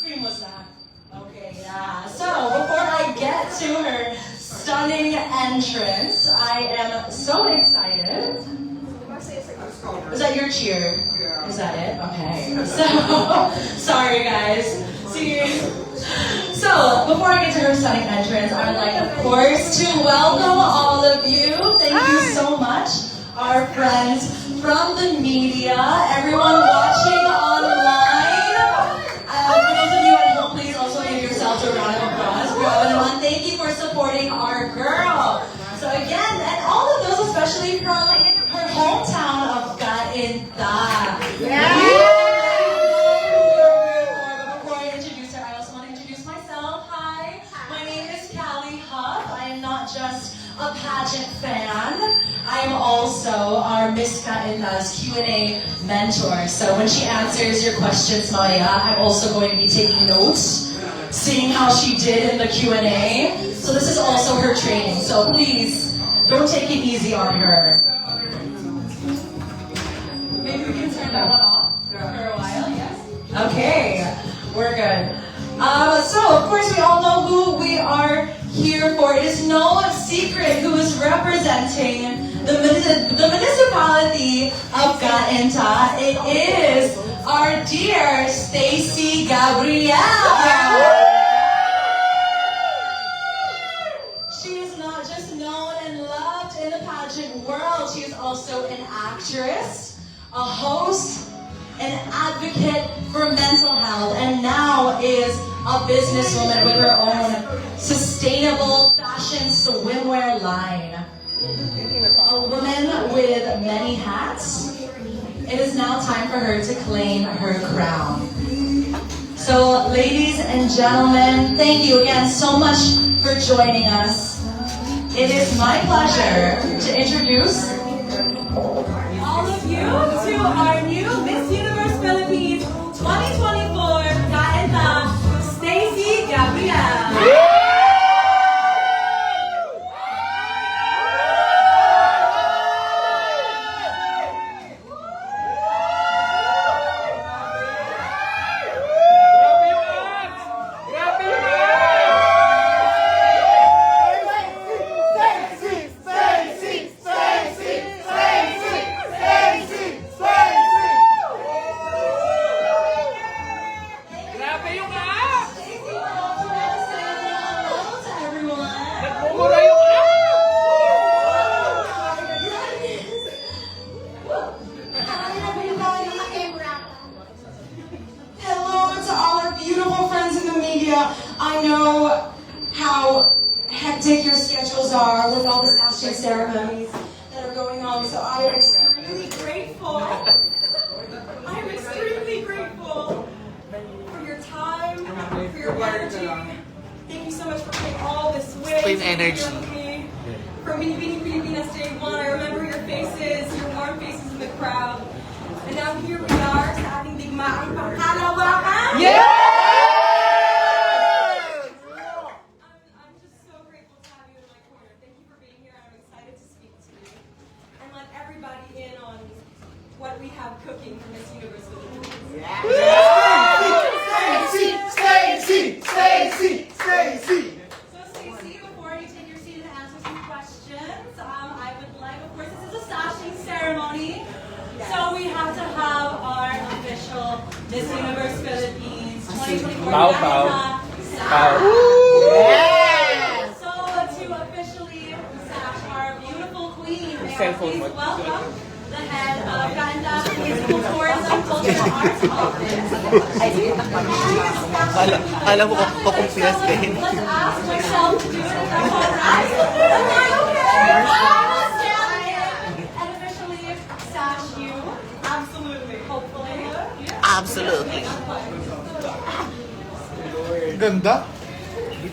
cream was that? Okay, yeah. So, before I get to her stunning entrance, I am so excited. Was that your cheer? Yeah. Is that it? Okay. So, sorry guys. See. So, before I get to her stunning entrance, I would like, of course, to welcome all of you. Thank you so much. Our friends from the media, everyone watching online. For those of you at home, please also give yourselves a round of applause. Everyone, thank you for supporting our girl. So again, and all of those, especially from her hometown of Cainta. Yeah. Before I introduce her, I also want to introduce myself. Hi, my name is Callie Huff. I am not just a pageant fan. I am also our Miss Cainta's Q&A mentor. So when she answers your questions, Maya, I'm also going to be taking notes, seeing how she did in the Q&A. So this is also her training. So please, don't take it easy on her. Maybe we can turn that one off for a while, yes? Okay, we're good. So, of course, we all know who we are here for. It is no secret who is representing the municipality of Cainta. It is our dear Stacey Gabriel. She is not just known and loved in the pageant world. She is also an actress, a host, an advocate for mental health, and now is a businesswoman with her own sustainable fashion swimwear line. A woman with many hats. It is now time for her to claim her crown. So, ladies and gentlemen, thank you again so much for joining us. It is my pleasure to introduce all of you to our new Miss Universe Philippines 2024 Cainta, Stacey Gabriel. I know how hectic your schedules are with all the Sashing ceremonies that are going on, so I am extremely grateful. I am extremely grateful for your time, for your energy. Thank you so much for putting all this weight energy. From Binibining Pilipinas Day 1, I remember your faces, your warm faces in the crowd. And now here we are sa ating digmaang pangkalawakan. Yeah! What we have cooking for Miss Universe Philippines. Yeah. Stacey! So Stacey, before you take your seat and answer some questions, I would like, of course, this is a Sashing ceremony. Yes. So we have to have our official Miss Universe Philippines 2024 Cainta sash. Yeah. So to officially sash our beautiful queen, may I please welcome the head of Cainta Municipal Tourism Cultural Arts Office. Alam mo kung kumpias ka yun. Let's ask myself to do it. That's all right. Am I okay? I'm a stand and officially sash you. Absolutely. Hopefully. Absolutely. Ganda.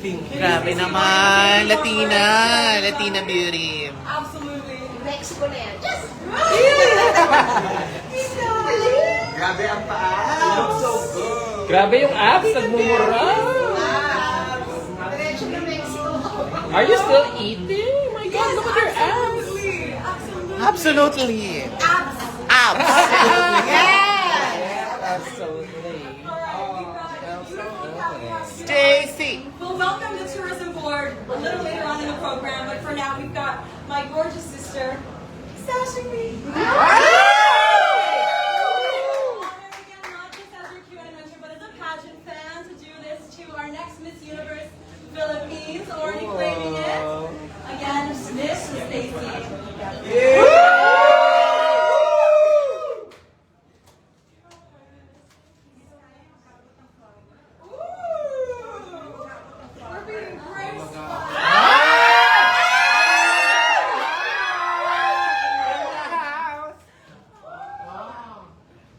Grabe naman. Latina beauty. Absolutely. Mexico na yan. Just Grabe ang paa. You look so good. Grabe yung abs, nagmumura. Diretso na Mexico. Are you still eating? Oh my God, look at your abs. Absolutely. Abs. Absolutely. Yes. Absolutely. Alright, we brought beautiful California. Stacey! We'll welcome the tourism board a little later on in the program, but for now we've got my gorgeous sister, Sashing. Not just as your Q&A mentor, but as a pageant fan to do this to our next Miss Universe Philippines, already claiming it. Again, Miss Stacey. We're being graced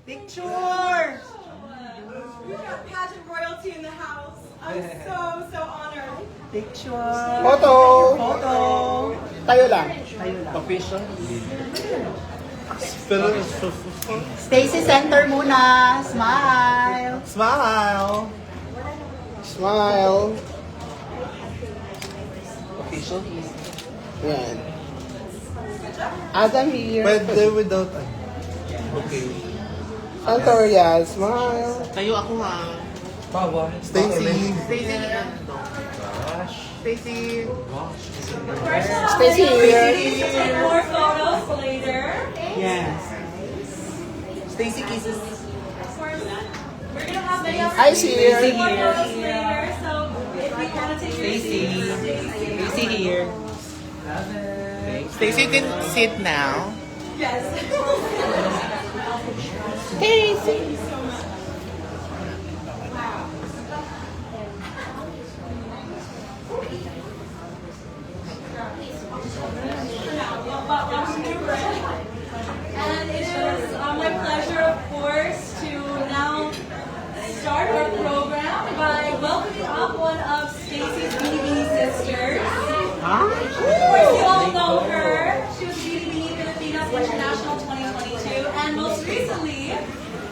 Picture! We've got pageant royalty in the house. I'm so honored. Picture! Photo! Photo! Tayo lang. Official? Stacey, center muna. Smile. Smile! Smile. Official? Yan. Adam here. Pwede without okay. Antoria, smile. Tayo ako ha. Stacey. Stacey. Stacey. Stacey here. Take more photos later. Yes. Stacey kisses. We're gonna have many Eyes here. more photos later, so if you want to take your Stacey here. Stacey, you can sit now. Yes. Stacey. And it is my pleasure, of course, to now start our program by welcoming up one of Stacey's Beanie Beanie sisters. Of course, you all know her. She was Beanie Beanie Filipinas International 2022, and most recently,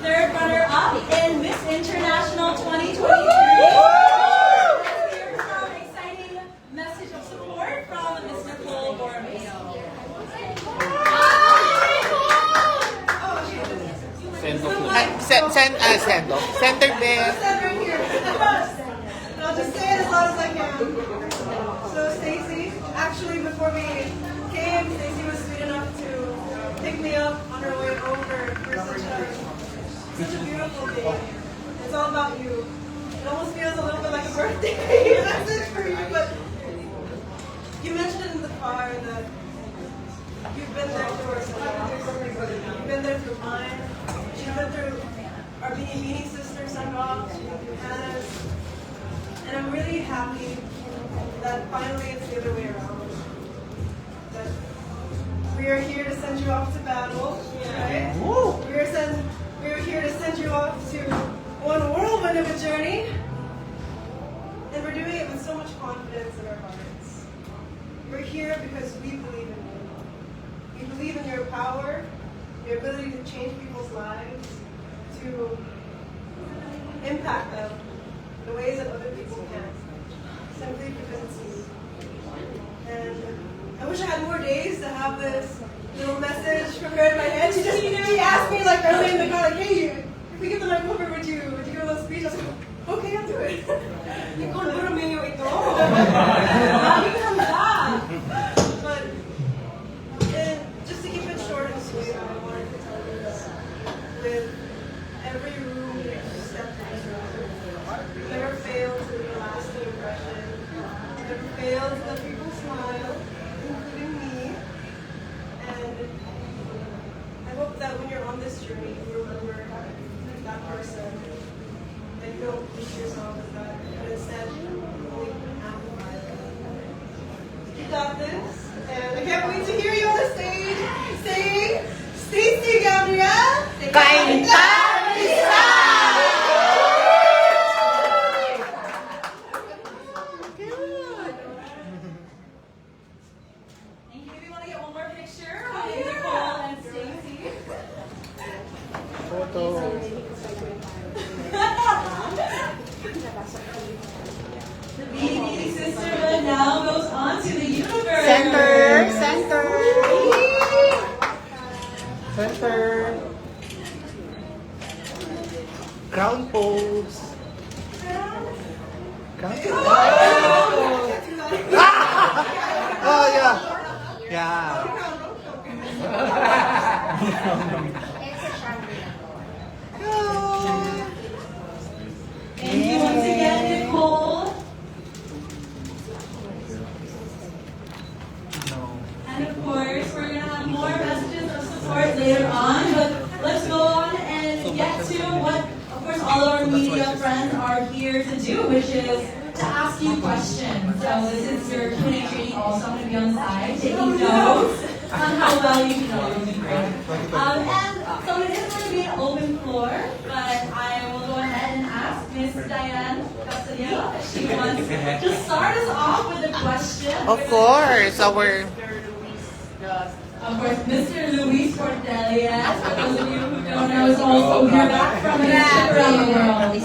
third runner-up in Miss International 2023. Let's hear some exciting message of support from Miss Nicole Borromeo. Send off. Center there. Stand right here. And I'll just say it as loud as I can. So Stacey, actually before we came, Stacey was sweet enough to pick me up on her way over for such a beautiful day. It's all about you. It almost feels a little bit like a birthday message for you, but you mentioned it in the car that you've been there for us. You've been there through mine. You've been through our Beanie Beanie sister send-off. You've been through Hannah's. And I'm really happy that finally it's the other way around. That we are here to send you off to battle, right? We are here to send you off to one whirlwind of a journey. And we're doing it with so much confidence in our hearts. We're here because we believe in you. We believe in your power, your ability to change people's lives, to impact them in ways that other people can't, simply because it's you. And I wish I had more days to have this little message prepared in my head. She asked me like early in the car, like, hey, if we get the mic over, would you give a little speech? I was like, okay, I'll do it. Nicole Borromeo ito. Lagi ka handa. But just to keep it short and sweet, I wanted to tell you that with every room that you step into, you never fail to leave a lasting impression. You never fail to let people smile, including me. And I hope that when you're on this journey, you remember that person. And you don't beat yourself as that, but instead, only amplify that. You got this. And I can't wait to hear you on the stage saying, Stacey, Gabriel, Cainta! Thank you. If you want to get one more picture of Nicole and Stacey. Photo. The Beanie Beanie sisterhood now goes on to the universe. Center, center. Center. Crown pose. Oh, yeah. Yeah. Thank you once again, Nicole. And of course, we're going to have more messages of support later on, but let's go on and get to what, of course, all of our media friends are here to do, which is to ask you questions. So this is your Q&A training also. I'm going to be on the side taking notes on how well you know you're doing great. And so it is going to be an open floor, but I will go ahead and ask Miss Diane Castellano if she wants to start us off with a question. Of course, Of course, Mr. Luis Cordelia, for those of you who don't know, is also here back from a trip around the world.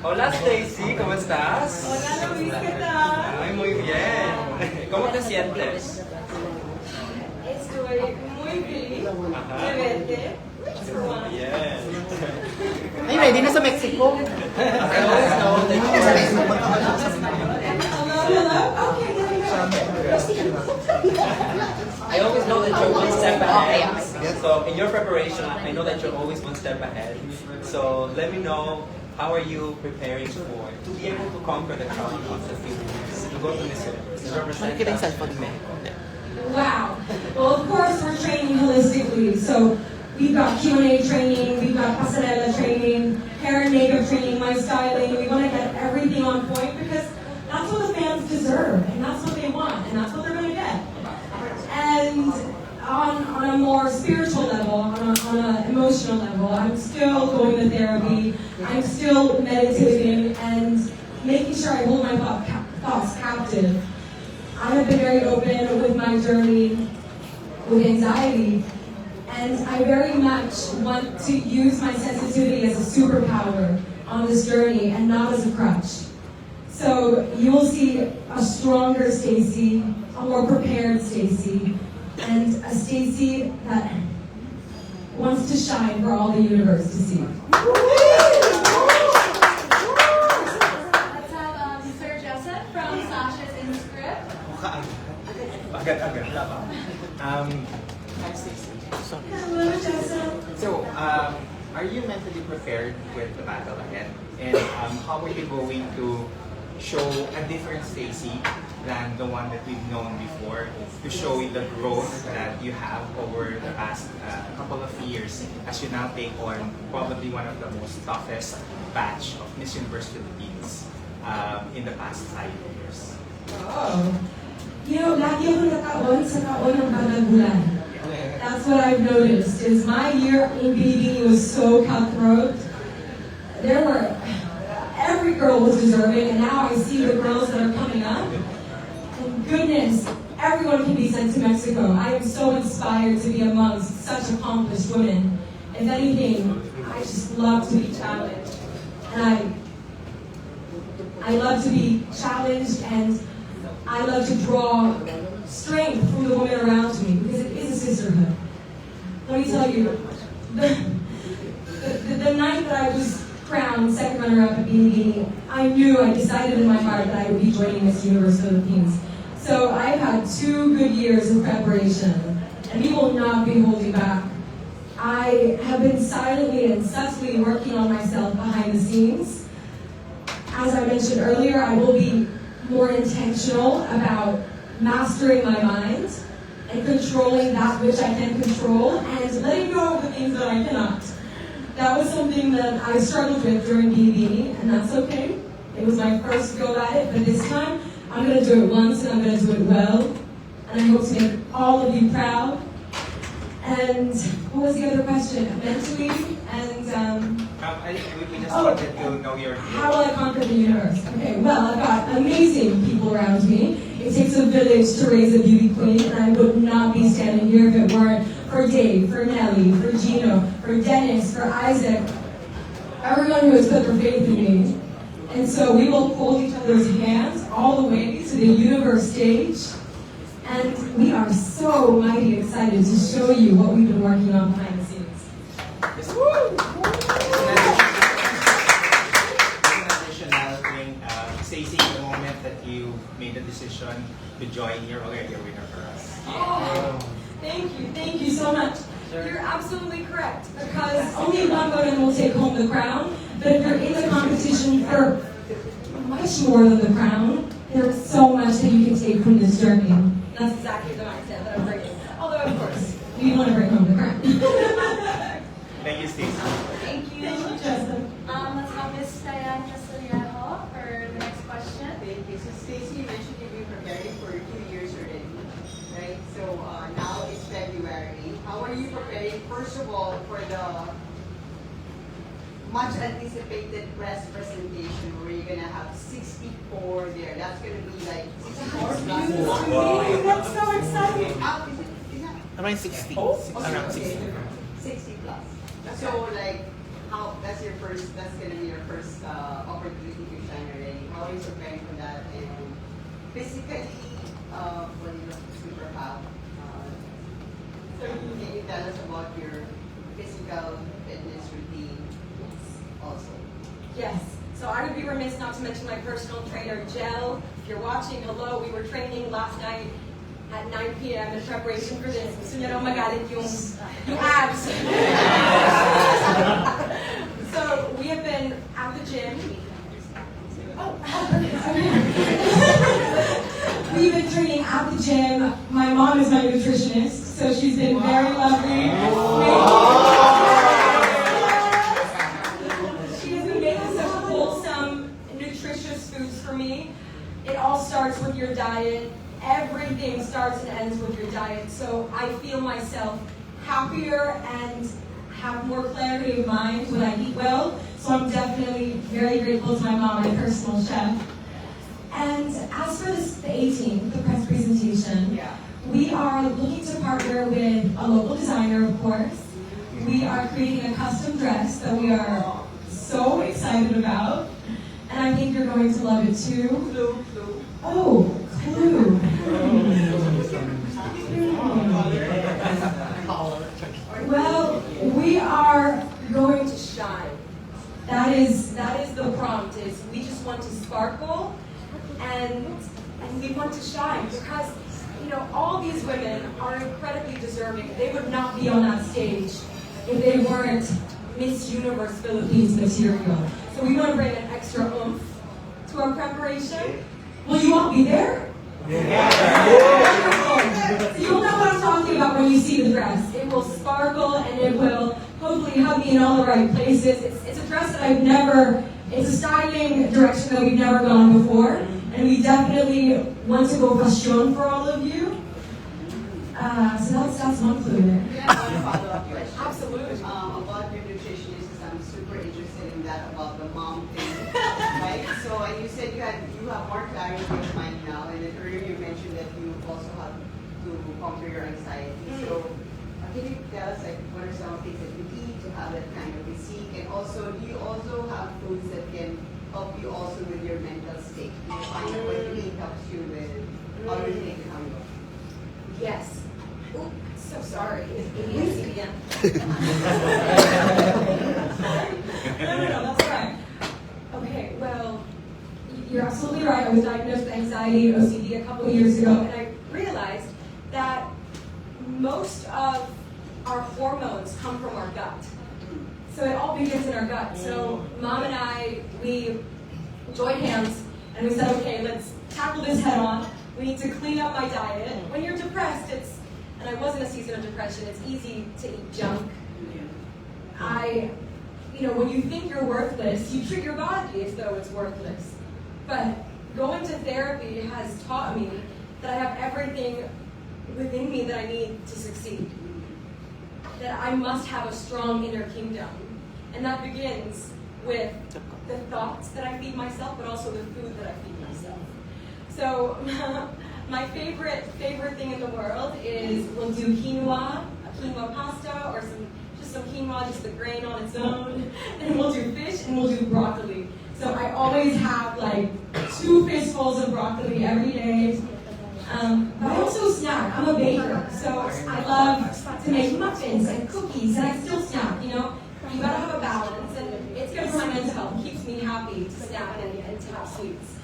Hola Stacey, ¿cómo estás? Hola Luis, ¿qué tal? Ay, muy bien. ¿Cómo te sientes? Estoy muy feliz de verte. Bien. Ay, ready na sa Mexico. I always know that you're one step ahead. So in your preparation, I know that you're always one step ahead. So let me know, how are you preparing to be able to conquer the crown of the Philippines, to go to Miss Universe, to represent Mexico? Wow. Well, of course, we're training holistically. So we've got Q&A training, we've got pasarela training, hair and makeup training, my styling. We want to get everything on point because that's what the fans deserve, and that's what they want, and that's what they're going to get. And on a more spiritual level, on an emotional level, I'm still going to therapy. I'm still meditating and making sure I hold my thoughts captive. I have been very open with my journey with anxiety, and I very much want to use my sensitivity as a superpower on this journey and not as a crutch. So you will see a stronger Stacey, a more prepared Stacey, and a Stacey that wants to shine for all the universe to see. Let's have Sir Joseph from Sash's in script. Agad-agad. Hi, Stacey. Hello, Joseph. So, are you mentally prepared with the battle ahead? And how are you going to show a different Stacey than the one that we've known before, to show the growth that you have over the past couple of years as you now take on probably one of the most toughest batch of Miss Universe Philippines in the past 5 years? Oh. You know, lagi ako nataon sa taon ng Banagulan. That's what I've noticed, is my year in BB was so cutthroat. Every girl was deserving, and now I see the girls that are coming up. And goodness, everyone can be sent to Mexico. I am so inspired to be amongst such accomplished women. If anything, I just love to be challenged. And I love to be challenged, and I love to draw strength from the women around me, because it is a sisterhood. Let me tell you, the night that I was crowned second runner-up at Bini, I decided in my heart that I would be joining Miss Universe Philippines. So I've had 2 good years of preparation, and we will not be holding back. I have been silently and subtly working on myself behind the scenes. As I mentioned earlier, I will be more intentional about mastering my mind and controlling that which I can control and letting go of the things that I cannot. That was something that I struggled with during BB, and that's okay. It was my first go at it, but this time I'm going to do it once and I'm going to do it well. And I hope to make all of you proud. And what was the other question? Mentally and we just wanted to know your... how will I conquer the universe? Okay, well, I've got amazing people around me. It takes a village to raise a beauty queen, and I would not be standing here if it weren't for Dave, for Nelly, for Gino, for Dennis, for Isaac, everyone who has put their faith in me. And so we will hold each other's hands all the way to the universe stage. And we are so mighty excited to show you what we've been working on behind the scenes. decision to join, you're already a winner for us. Oh, thank you so much. You're absolutely correct, because only one woman will take home the crown, but if you're in the competition for much more than the crown, there's so much that you can take from this journey. That's exactly the mindset that I'm bringing. Although, of course, we want to bring home the crown. Thank you, Stacey. Thank you, Justin. Let's have Miss Diane Castellano for the next question. Thank you. So Stacey, you mentioned you've been preparing for 2 years already, right? So now it's February. How are you preparing, first of all, for the much anticipated press presentation where you're gonna have 64 there? That's gonna be like 64 plus. That's so exciting. Is that Around 60. Around 60. 60 plus. So like, how? That's gonna be your first opportunity to shine already. How are you preparing for that? And physically, what do you super have? So can you tell us about your physical fitness routine also? Yes. So I would be remiss not to mention my personal trainer, Gel. If you're watching, hello. We were training last night at 9 p.m. in preparation for this. Gusto niya raw magalit yung abs. So we have been at the gym. We've been training at the gym. My mom is my nutritionist, so she's been very lovely. She has been making such wholesome, nutritious foods for me. It all starts with your diet. Everything starts and ends with your diet. So I feel myself happier and have more clarity of mind when I eat well. So I'm definitely very grateful to my mom, my personal chef. And as for the 18th, the press presentation, we are looking to partner with a local designer, of course. We are creating a custom dress that we are so excited about. And I think you're going to love it too. Oh, Clue. Well, we are going to shine. That is the prompt. Is we just want to sparkle, and we want to shine, because all these women are incredibly deserving. They would not be on that stage if they weren't Miss Universe Philippines material. So we want to bring an extra oomph to our preparation. Will you all be there? Yeah. So you'll know what I'm talking about when you see the dress. It will sparkle and it will hopefully have me in all the right places. It's a dress that it's a styling direction that we've never gone before. And we definitely want to go fashion for all of you. So that's one clue there. Yeah, one follow-up question. Absolutely. About your nutritionist, because I'm super interested in that, about the mom thing, right? So, and you said you have more clarity of mind now, and then earlier you mentioned that you also have to conquer your anxiety. So, can you tell us what are some of the things that you eat to have that kind of physique, and also do you also have foods that can help you also with your mental state? Do you find that what you eat helps you with other things how you? Yes. Ooh, so sorry. Easy again. No, that's all right. Okay, well, you're absolutely right. I was diagnosed with anxiety and OCD a couple of years ago, and I realized that most of our hormones come from our gut. So it all begins in our gut. So Mom and I, we joined hands, and we said, okay, let's tackle this head on. We need to clean up my diet. When you're depressed, and I was in a season of depression, it's easy to eat junk. When you think you're worthless, you treat your body as though it's worthless. But going to therapy has taught me that I have everything within me that I need to succeed. That I must have a strong inner kingdom. And that begins with the thoughts that I feed myself, but also the food that I feed myself. So my favorite thing in the world is we'll do quinoa, a quinoa pasta, or some quinoa, just the grain on its own. And we'll do fish, and we'll do broccoli. So I always have 2 fistfuls of broccoli every day. But I also snack. I'm a baker, so I love to make muffins and cookies, and I still snack. You gotta have a balance, and it's good for my mental health. It keeps me happy to snack and to have sweets.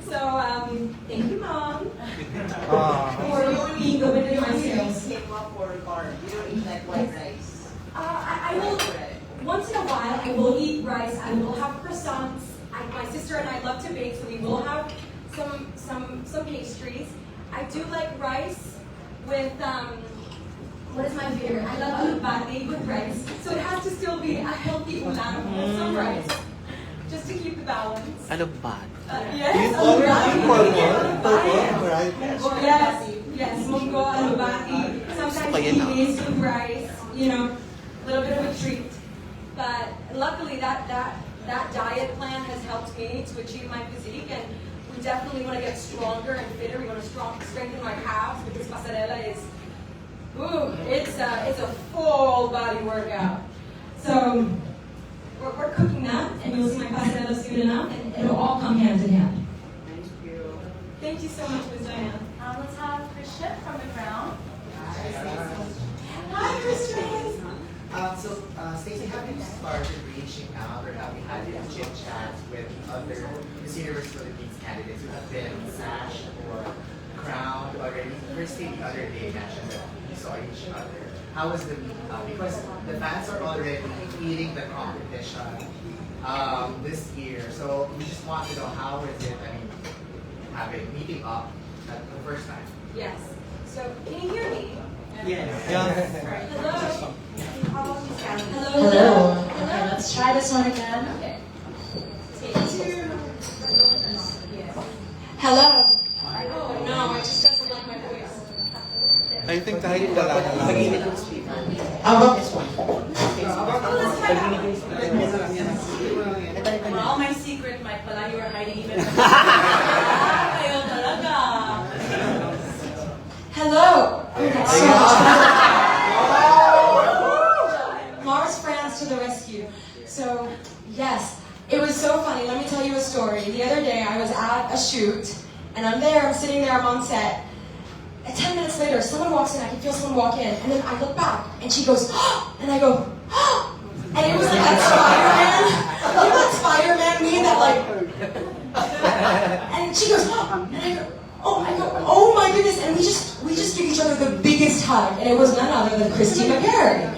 So, thank you, Mom. Or being good with my skills. came up or you don't eat like white rice. I will, once in a while, I will eat rice. I will have croissants. My sister and I love to bake, so we will have some pastries. I do like rice with, what is my favorite? I love alubati with rice. So it has to still be a healthy ulam, wholesome rice, just to keep the balance. Ano ba? Yes, alubati. Yes, mungo, alubati. Sometimes peas with rice, you know, a little bit of a treat. But luckily that diet plan has helped me to achieve my physique, and we definitely want to get stronger and fitter. We want to strengthen my calves because pasarela is, it's a full body workout. So we're cooking that, and you'll see my pasarela soon enough, and it'll all come hand in hand. Thank you. Thank you so much, Ms. Diane. Let's have Christian from the ground. Hi, Christian. Stacey, have you started reaching out or have you had any chit chats with other Miss Universe Philippines candidates who have been sashed or crowned already? Christy the other day mentioned that we saw each other. How was the meetup? Because the fans are already eating the competition this year. So we just want to know how is it, meeting up at the first time? Yes. So can you hear me? Hello. Hello. Okay, let's try this one again. Okay. Take two. Hello. Oh no, it just doesn't like my voice. I think kahit wala na lang. All my secret, Mike, pala you were hiding even. Ayaw talaga. Hello. Mars France to the rescue. So, yes, it was so funny. Let me tell you a story. The other day, I was at a shoot, and I'm sitting there, I'm on set. And 10 minutes later, someone walks in, I can feel someone walk in, and then I look back, and she goes, and I go, and it was like that Spider-Man. You know that Spider-Man meme that and she goes, and I go, oh my goodness, and we just give each other the biggest hug, and it was none other than Christy McGarry.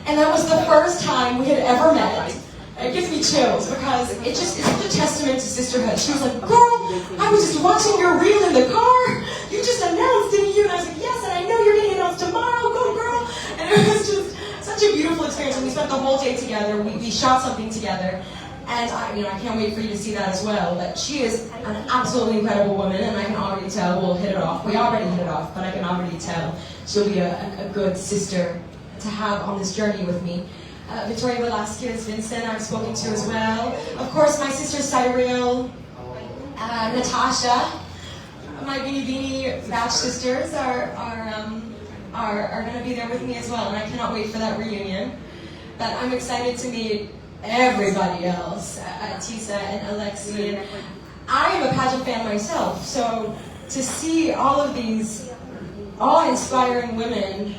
And that was the first time we had ever met. It gives me chills because it's such a testament to sisterhood. She was like, girl, I was just watching your reel in the car. You just announced, didn't you? And I was like, yes, and I know you're getting announced tomorrow. Go, girl. And it was just such a beautiful experience. And we spent the whole day together. We shot something together. And I can't wait for you to see that as well. But she is an absolutely incredible woman, and I can already tell we'll hit it off. We already hit it off, but I can already tell she'll be a good sister to have on this journey with me. Victoria Velasquez, Vincent, I've spoken to as well. Of course, my sister Cyril, Natasha, my Beanie batch sisters are going to be there with me as well, and I cannot wait for that reunion. But I'm excited to meet everybody else, Tisa and Alexi. And I am a pageant fan myself, so to see all of these awe-inspiring women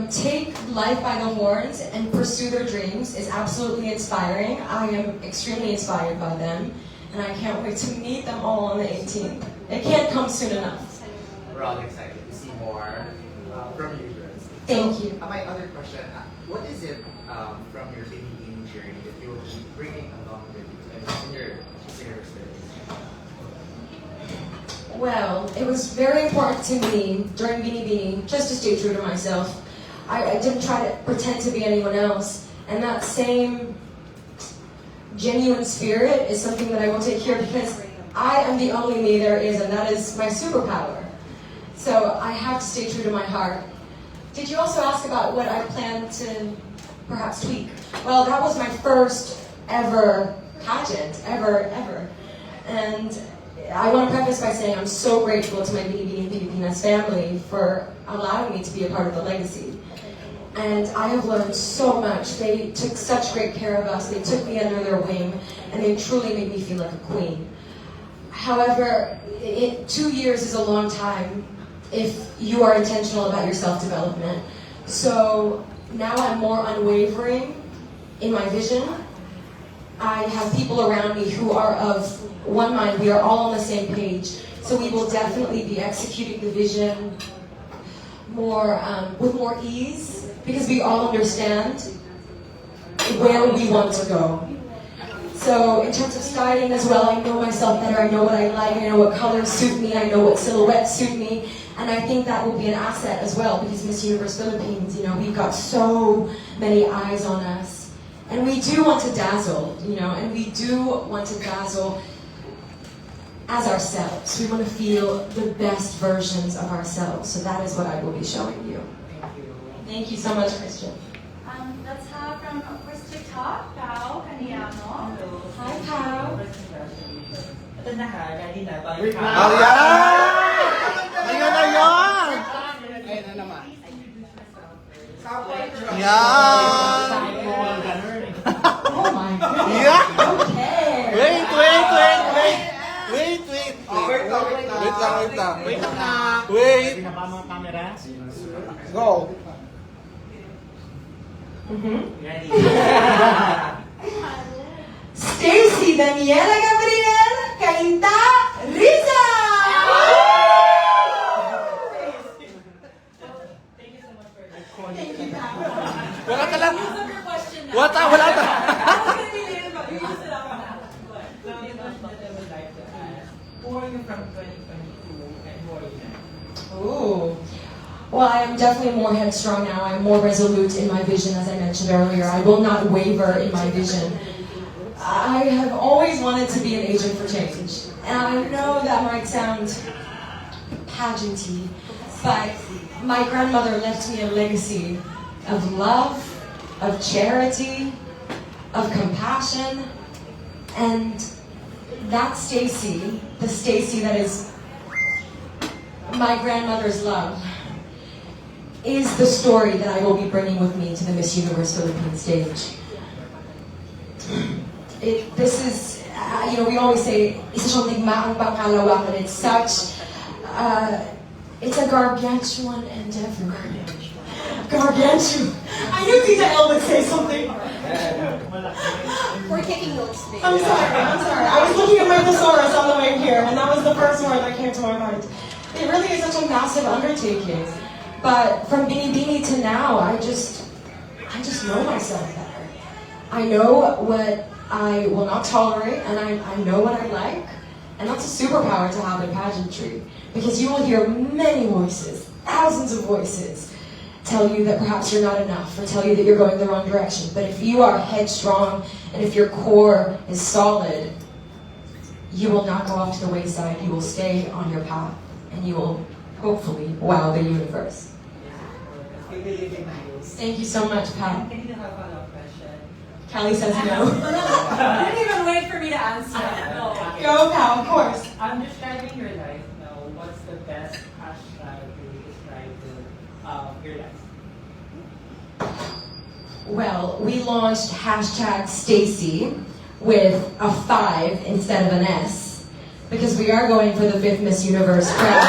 take life by the horns and pursue their dreams is absolutely inspiring. I am extremely inspired by them, and I can't wait to meet them all on the 18th. It can't come soon enough. We're all excited to see more from you girls. Thank you. My other question, what is it from your baby journey that you will be bringing along with you in your senior experience? Well, it was very important to me during Beanie Beanie just to stay true to myself. I didn't try to pretend to be anyone else. And that same genuine spirit is something that I will take here because I am the only me there is, and that is my superpower. So I have to stay true to my heart. Did you also ask about what I plan to perhaps tweak? Well, that was my first ever pageant, ever. And I want to preface by saying I'm so grateful to my Beanie Beanie and Pilipinas family for allowing me to be a part of the legacy. And I have learned so much. They took such great care of us. They took me under their wing, and they truly made me feel like a queen. However, 2 years is a long time if you are intentional about your self-development. So now I'm more unwavering in my vision. I have people around me who are of one mind. We are all on the same page. So we will definitely be executing the vision with more ease, because we all understand where we want to go. So in terms of styling as well, I know myself better. I know what I like. I know what colors suit me. I know what silhouettes suit me. And I think that will be an asset as well, because Miss Universe Philippines, we've got so many eyes on us. And we do want to dazzle, and we do want to dazzle as ourselves. We want to feel the best versions of ourselves. So that is what I will be showing you. Thank you. Thank you so much, Christian. Let's have from, of course, TikTok, Pao Caniano. Hi, Pao. Ito na ha, kanina. Oh, yan! Ayun na yun! Ayun na naman. Yan! Oh my God. Yeah! Okay. Wait! Wait lang. Wait! Binaba mo ang camera. Go! Stacey Daniela Gabriel Cainta Riza. Thank you, Pao. Wala ka lang! Use up your question now. Wala ta! I was gonna be later, but you use it up now. So, the question that I would like to ask, who are you from 2022 and who are you now? Ooh. Well, I am definitely more headstrong now. I'm more resolute in my vision, as I mentioned earlier. I will not waver in my vision. I have always wanted to be an agent for change. And I know that might sound pageanty, but my grandmother left me a legacy of love, of charity, of compassion, and that Stacey, the Stacey that is my grandmother's love, is the story that I will be bringing with me to the Miss Universe Philippines stage. This is, we always say, isa siyang digmaang pangkalawakan. It's such, it's a gargantuan endeavor. Gargantuan. I knew Tita Elle would say something. We're taking notes, babe. I'm sorry. I was looking at my thesaurus on the way here, and that was the first word that came to my mind. It really is such a massive undertaking. But from Bini to now, I just know myself better. I know what I will not tolerate, and I know what I like. And that's a superpower to have in pageantry, because you will hear many voices, thousands of voices, tell you that perhaps you're not enough, or tell you that you're going the wrong direction. But if you are headstrong, and if your core is solid, you will not go off to the wayside. You will stay on your path, and you will hopefully wow the universe. Thank you so much, Pat. Can you have a follow-up question? Kelly says no. You didn't even wait for me to answer. No. Go, Pat, of course. I'm describing your life now. What's the best hashtag to describe your life? Well, we launched hashtag Stacey with a 5 instead of an S, because we are going for the 5th Miss Universe crown.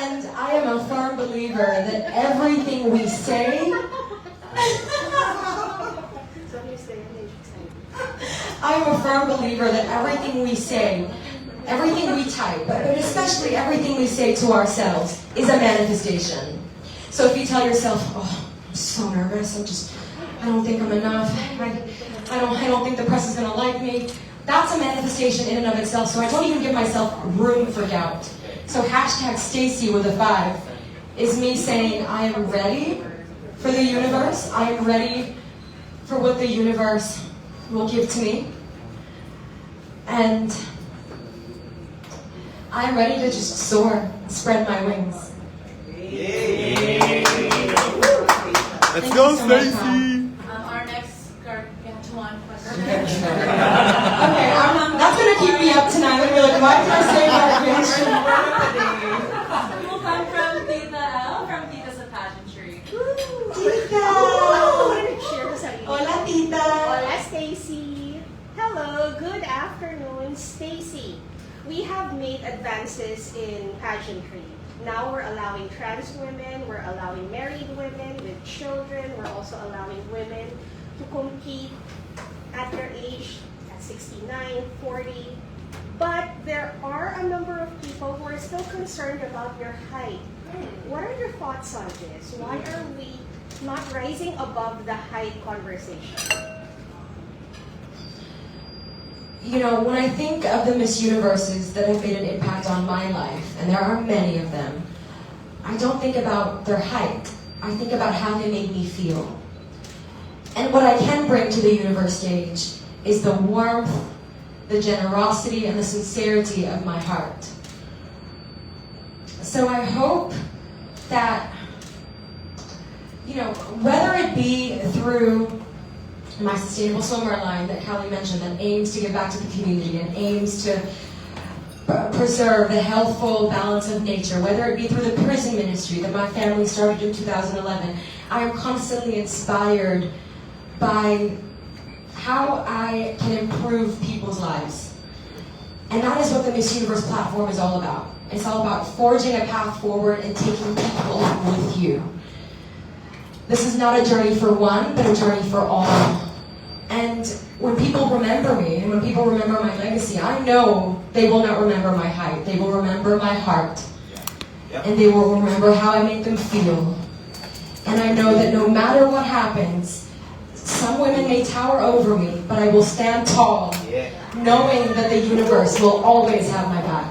And I am a firm believer that everything we say, I'm a firm believer that everything we say, everything we type, but especially everything we say to ourselves, is a manifestation. So if you tell yourself, oh, I'm so nervous, I don't think I'm enough, I don't think the press is gonna like me, that's a manifestation in and of itself, so I don't even give myself room for doubt. So hashtag Stacey with a 5 is me saying I am ready for the universe, I am ready for what the universe will give to me, and I'm ready to just soar, spread my wings. Let's go, Stacey! Our next gargantuan question. Okay, that's gonna keep me up tonight. I'm gonna be like, why did I say gargantuan? Will come from Tita Elle, from Tita's of Pageantry. Tita! Hola, Tita! Hola, Stacey. Hello, good afternoon, Stacey. We have made advances in pageantry. Now we're allowing trans women, we're allowing married women with children, we're also allowing women to compete at your age, at 69, 40. But there are a number of people who are still concerned about your height. What are your thoughts on this? Why are we not rising above the height conversation? You know, when I think of the Miss Universes that have made an impact on my life, and there are many of them, I don't think about their height. I think about how they made me feel. And what I can bring to the universe stage is the warmth, the generosity, and the sincerity of my heart. So I hope that, you know, whether it be through my sustainable swimwear line that Callie mentioned, that aims to give back to the community and aims to preserve the healthful balance of nature, whether it be through the prison ministry that my family started in 2011, I am constantly inspired by how I can improve people's lives. And that is what the Miss Universe platform is all about. It's all about forging a path forward and taking people with you. This is not a journey for one, but a journey for all. And when people remember me, and when people remember my legacy, I know they will not remember my height. They will remember my heart. And they will remember how I make them feel. And I know that no matter what happens, some women may tower over me, but I will stand tall, knowing that the universe will always have my back.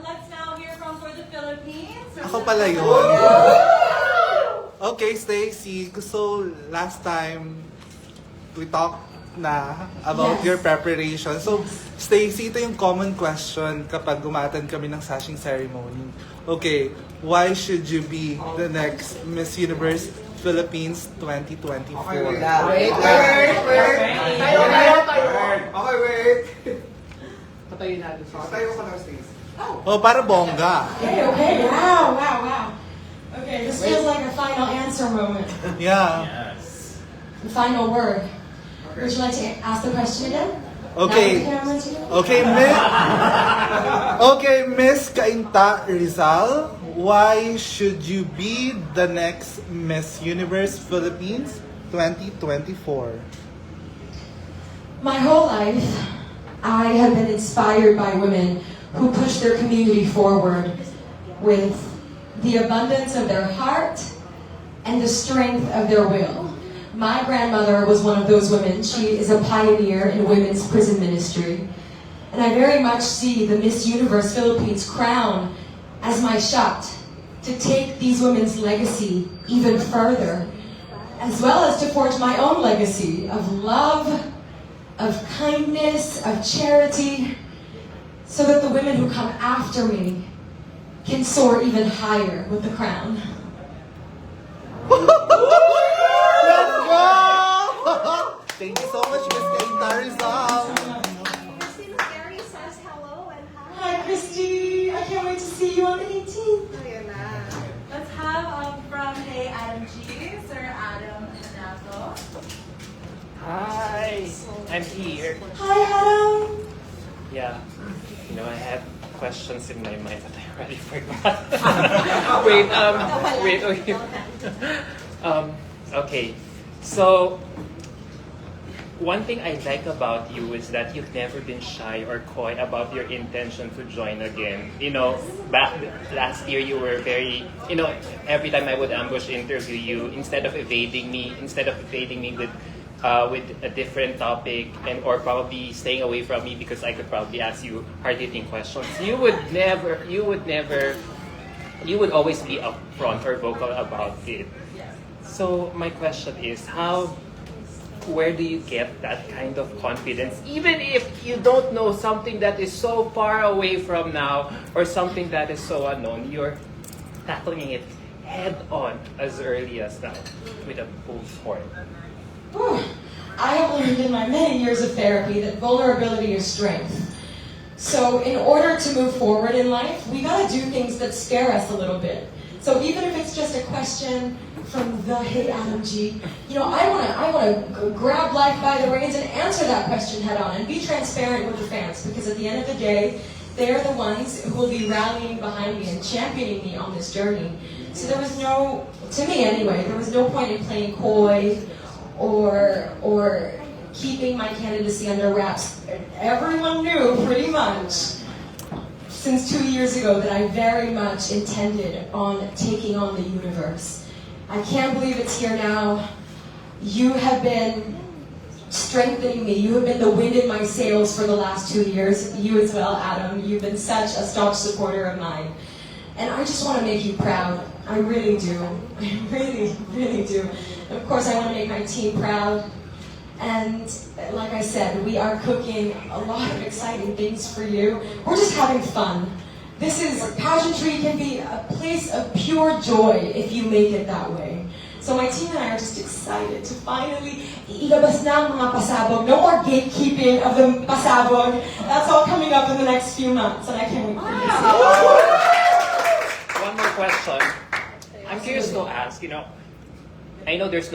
Let's now hear from for the Philippines. Ako pala yun. Okay, Stacey. So, last time, we talked na about your preparation. So, Stacey, ito yung common question kapag umattend kami ng sashing ceremony. Okay, why should you be the next Miss Universe Philippines 2024? Wait. Patayin natin siya. Patayo ka na, Stacey. Oh, para bongga. Okay. Wow. Okay, this feels like a final answer moment. Yeah. The final word. Would you like to ask the question again? Okay. Okay, Miss Cainta Rizal, why should you be the next Miss Universe Philippines 2024? My whole life, I have been inspired by women who push their community forward with the abundance of their heart and the strength of their will. My grandmother was one of those women. She is a pioneer in women's prison ministry. And I very much see the Miss Universe Philippines crown as my shot to take these women's legacy even further, as well as to forge my own legacy of love, of kindness, of charity, so that the women who come after me can soar even higher with the crown. Let's go! Thank you so much, Miss Cainta Rizal. Christine Gary says hello and hi. Hi, Christy. I can't wait to see you on the 18th. Let's have from Hey Adam G, Sir Adam Hanato. Hi, I'm here. Hi, Adam. Yeah, you know, I had questions in my mind that I already forgot. wait. Okay. So, one thing I like about you is that you've never been shy or coy about your intention to join again. You know, back last year you were very, you know, every time I would ambush interview you, instead of evading me with a different topic or probably staying away from me because I could probably ask you hard-hitting questions, you would always be upfront or vocal about it. So my question is, where do you get that kind of confidence, even if you don't know something that is so far away from now or something that is so unknown, you're tackling it head on as early as now with a full force? I have learned in my many years of therapy that vulnerability is strength. So in order to move forward in life, we gotta do things that scare us a little bit. So even if it's just a question from the Hey Adam G, I wanna grab life by the reins and answer that question head on and be transparent with the fans, because at the end of the day, they're the ones who will be rallying behind me and championing me on this journey. So there was no, to me anyway, there was no point in playing coy or keeping my candidacy under wraps. Everyone knew pretty much since 2 years ago that I very much intended on taking on the universe. I can't believe it's here now. You have been strengthening me. You have been the wind in my sails for the last 2 years. You as well, Adam. You've been such a staunch supporter of mine. And I just want to make you proud. I really do. I really, really do. And of course, I want to make my team proud. And like I said, we are cooking a lot of exciting things for you. We're just having fun. Pageantry can be a place of pure joy if you make it that way. So my team and I are just excited to finally ilabas na ang mga pasabog. No more gatekeeping of the pasabog. That's all coming up in the next few months, and I can't wait for you to see. One more question. I'm curious to ask, I know there's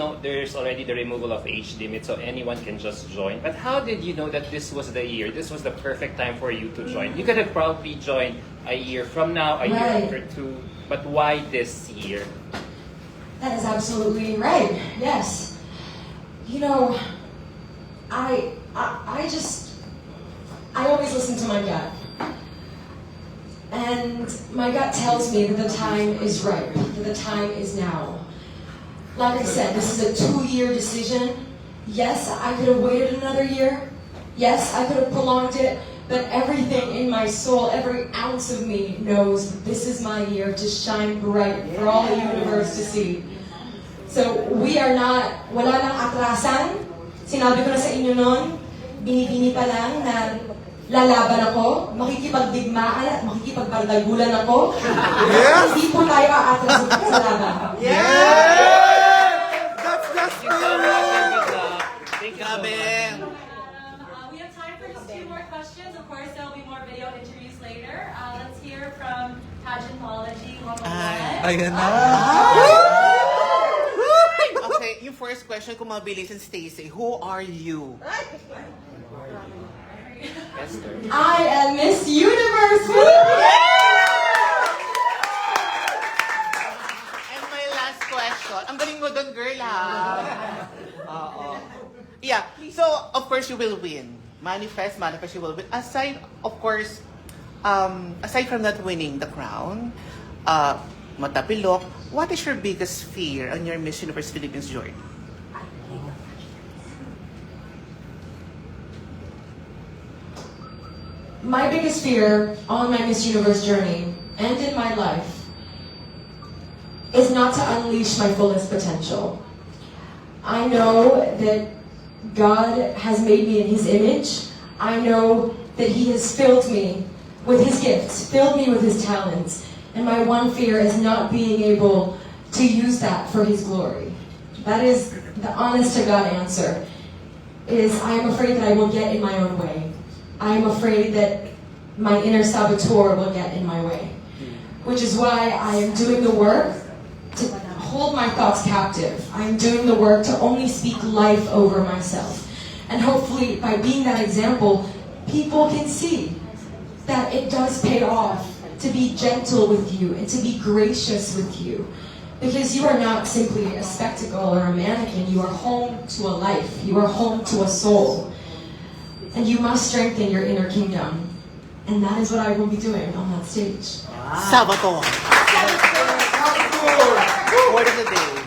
already the removal of age limit, so anyone can just join. But how did you know that this was the year? This was the perfect time for you to join. You could have probably joined a year from now, a year after two. But why this year? That is absolutely right. Yes. I always listen to my gut. And my gut tells me that the time is right, that the time is now. Like I said, this is a 2-year decision. Yes, I could have waited another year. Yes, I could have prolonged it. But everything in my soul, every ounce of me knows this is my year to shine bright for all the universe to see. So we are not, wala nang atrasan. Sinabi ko na sa inyo noon, binibini pa lang na lalaban ako, makikipagdigmaan at makikipagbardagulan ako. Yes! Hindi po tayo aatras sa laban. Yes! That's the spirit! Thank you so much. We have time for just 2 more questions. Of course, there will be more video interviews later. Let's hear from Pageantology 101. Ayan na! Okay, yung first question, kung mabilis, and Stacey, who are you? I am Miss Universe! And my last question, ang galing mo doon, girl, ha? Yeah, so, of course, you will win. Manifest, you will win. Aside, of course, aside from not winning the crown, matapilok, what is your biggest fear on your Miss Universe Philippines journey? My biggest fear on my Miss Universe journey and in my life is not to unleash my fullest potential. I know that God has made me in His image. I know that He has filled me with His gifts, filled me with His talents. And my one fear is not being able to use that for His glory. That is the honest to God answer, is I am afraid that I will get in my own way. I am afraid that my inner saboteur will get in my way. Which is why I am doing the work to hold my thoughts captive. I am doing the work to only speak life over myself. And hopefully by being that example, people can see that it does pay off to be gentle with you and to be gracious with you. Because you are not simply a spectacle or a mannequin. You are home to a life. You are home to a soul. And you must strengthen your inner kingdom. And that is what I will be doing on that stage. Sabato. Word of the day.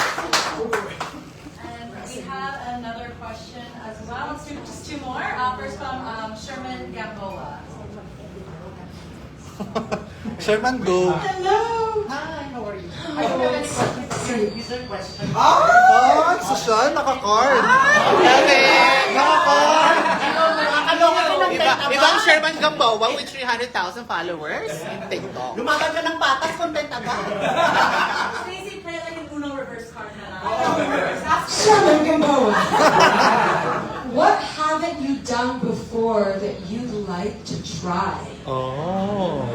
And we have another question as well. Let's do just 2 more. First from Sherman Gamboa. Sherman, go! Hello! Hi, how are you? I don't know if it's a question. Social, naka-card! Naka-card! Ibang Sherman Gamboa with 300,000 followers in TikTok. Lumaban ka ng patas, content agad. Stacey, play like an Uno reverse card na lang. Sherman Gamboa! What haven't you done before that you'd like to try? Oh.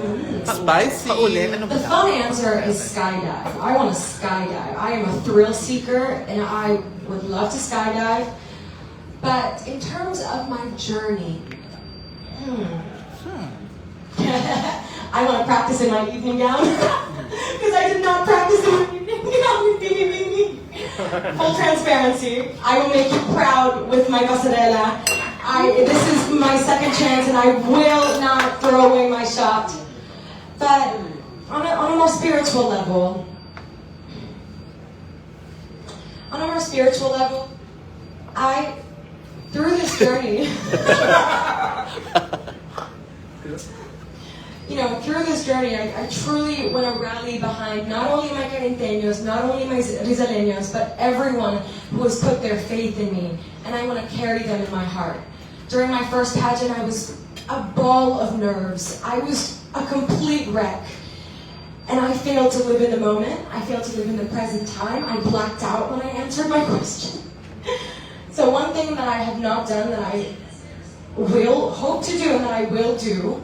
Spicy. The fun answer is skydive. I want to skydive. I am a thrill seeker and I would love to skydive. But in terms of my journey, I want to practice in my evening gown because I did not practice in my evening gown with Bini. Full transparency, I will make you proud with my pasarela. This is my second chance and I will not throw away my shot. But on a more spiritual level, through this journey, through this journey, I truly want to rally behind not only my Cainteños, not only my Rizaleños, but everyone who has put their faith in me, and I want to carry them in my heart. During my first pageant, I was a ball of nerves. I was a complete wreck. And I failed to live in the moment. I failed to live in the present time. I blacked out when I answered my question. So one thing that I have not done that I will hope to do and that I will do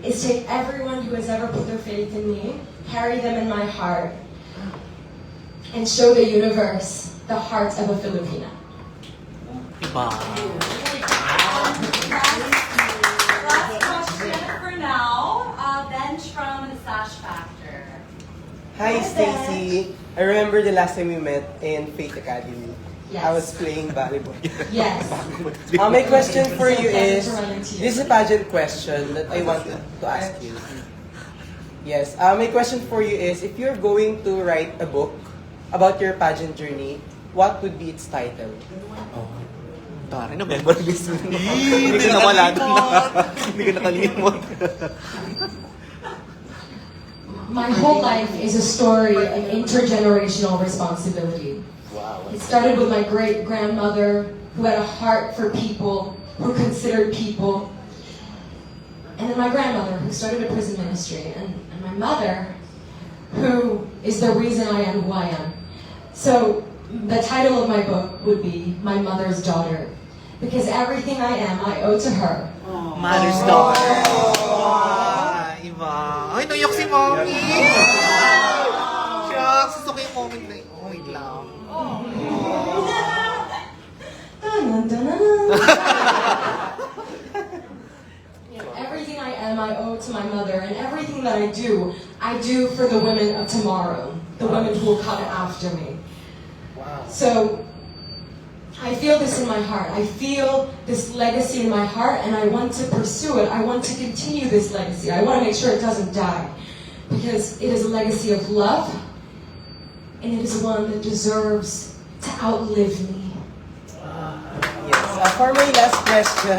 is take everyone who has ever put their faith in me, carry them in my heart, and show the universe the heart of a Filipina. Last question for now. Bench from the Sash Factor. Hi, Stacey. I remember the last time we met in Faith Academy. Yes. I was playing volleyball. Yes. My question for you is, To run into you. this is a pageant question that I wanted to ask you. Yes, my question for you is, if you're going to write a book about your pageant journey, what would be its title? Tari, November this. Hindi ko nawala doon. Hindi ko nakalimot. My whole life is a story of intergenerational responsibility. Wow. It started with my great-grandmother who had a heart for people, who considered people. And then my grandmother who started a prison ministry. And my mother who is the reason I am who I am. So the title of my book would be My Mother's Daughter. Because everything I am, I owe to her. Mother's daughter. Iba. Ay, naiyak si Mommy. Shucks, gusto ko yung moment na yun. Oh, wait lang. Everything I am, I owe to my mother, and everything that I do for the women of tomorrow, the women who will come after me. Wow. So, I feel this in my heart. I feel this legacy in my heart, and I want to pursue it. I want to continue this legacy. I want to make sure it doesn't die, because it is a legacy of love, and it is one that deserves to outlive me. Yes. For my last question,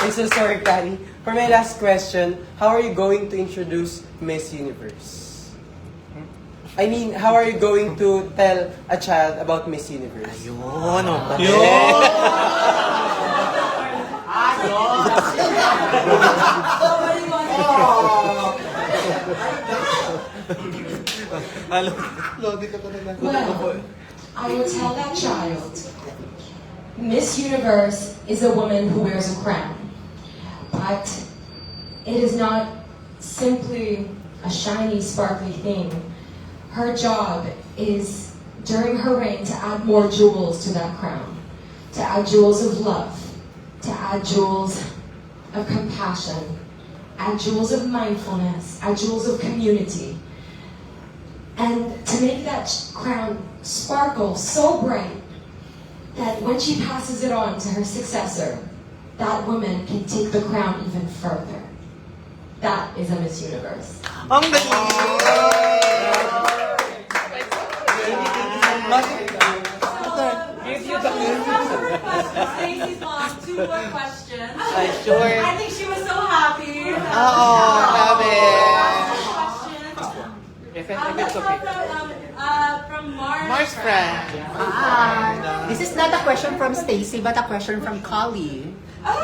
I'm so sorry, Kari. For my last question, how are you going to introduce Miss Universe? I mean, how are you going to tell a child about Miss Universe? Ayun, oh. Well, I will tell that child, Miss Universe is a woman who wears a crown. But it is not simply a shiny, sparkly thing. Her job is, during her reign, to add more jewels to that crown. To add jewels of love. To add jewels of compassion. Add jewels of mindfulness. Add jewels of community. And to make that crown sparkle so bright that when she passes it on to her successor, that woman can take the crown even further. That is a Miss Universe. Ang galing! Stacey's mom, 2 more questions. Sure. I think she was so happy. Oo, grabe. Let's go from Mars friend. This is not a question from Stacey, but a question from Kali. Oh!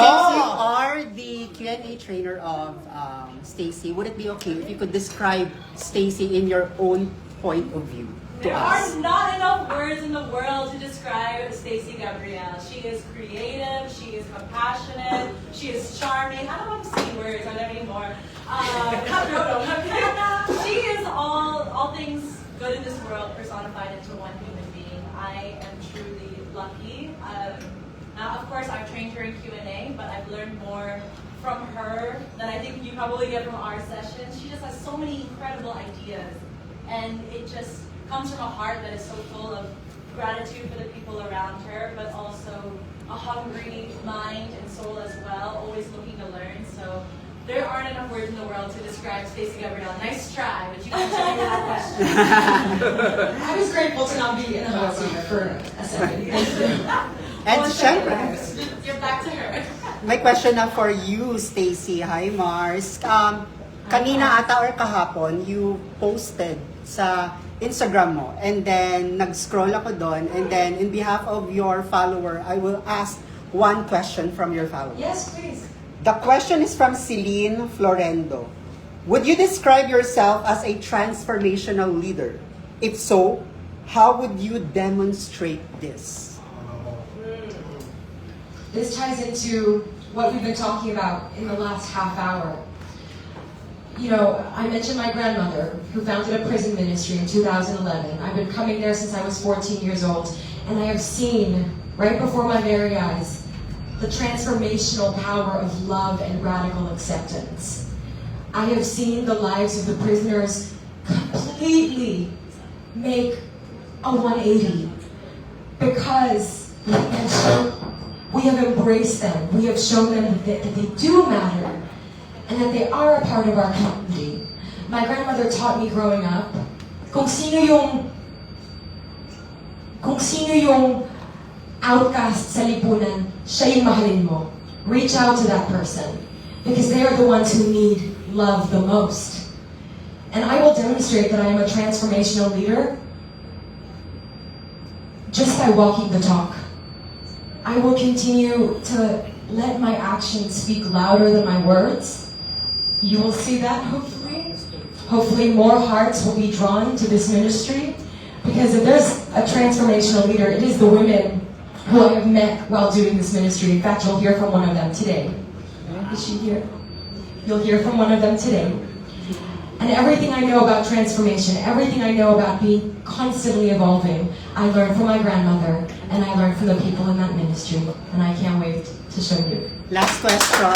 Since you are the Q&A trainer of Stacey, would it be okay if you could describe Stacey in your own point of view? There us? are not enough words in the world to describe Stacey Gabriel. She is creative, she is compassionate, she is charming. I don't want to say words, are there any more? She is all things good in this world personified into one human being. I am truly lucky. Now, of course, I've trained her in Q&A, but I've learned more from her than I think you probably get from our sessions. She just has so many incredible ideas, and it just comes from a heart that is so full of gratitude for the people around her, but also a hungry mind and soul as well, always looking to learn. So there aren't enough words in the world to describe Stacey Gabriel. Nice try, but you can tell me that question. I was grateful to not be in the hot seat for a second. And syempre, Get back to her. may question na for you, Stacey. Hi, Mars. Kanina ata or kahapon, you posted sa Instagram mo, and then nag-scroll ako doon, and then in behalf of your follower, I will ask one question from your follower. Yes, please. The question is from Celine Florendo. Would you describe yourself as a transformational leader? If so, how would you demonstrate this? This ties into what we've been talking about in the last half hour. You know, I mentioned my grandmother, who founded a prison ministry in 2011. I've been coming there since I was 14 years old, and I have seen, right before my very eyes, the transformational power of love and radical acceptance. I have seen the lives of the prisoners completely make a 180 because we have embraced them. We have shown them that they do matter and that they are a part of our community. My grandmother taught me growing up, kung sino yung outcast sa lipunan, siya yung mahalin mo. Reach out to that person because they are the ones who need love the most. And I will demonstrate that I am a transformational leader just by walking the talk. I will continue to let my actions speak louder than my words. You will see that, hopefully. Hopefully more hearts will be drawn to this ministry, because if there's a transformational leader, it is the women who I have met while doing this ministry. In fact, you'll hear from one of them today. Is she here? You'll hear from one of them today. And everything I know about transformation, everything I know about being constantly evolving, I learned from my grandmother, and I learned from the people in that ministry. And I can't wait to show you. Last question.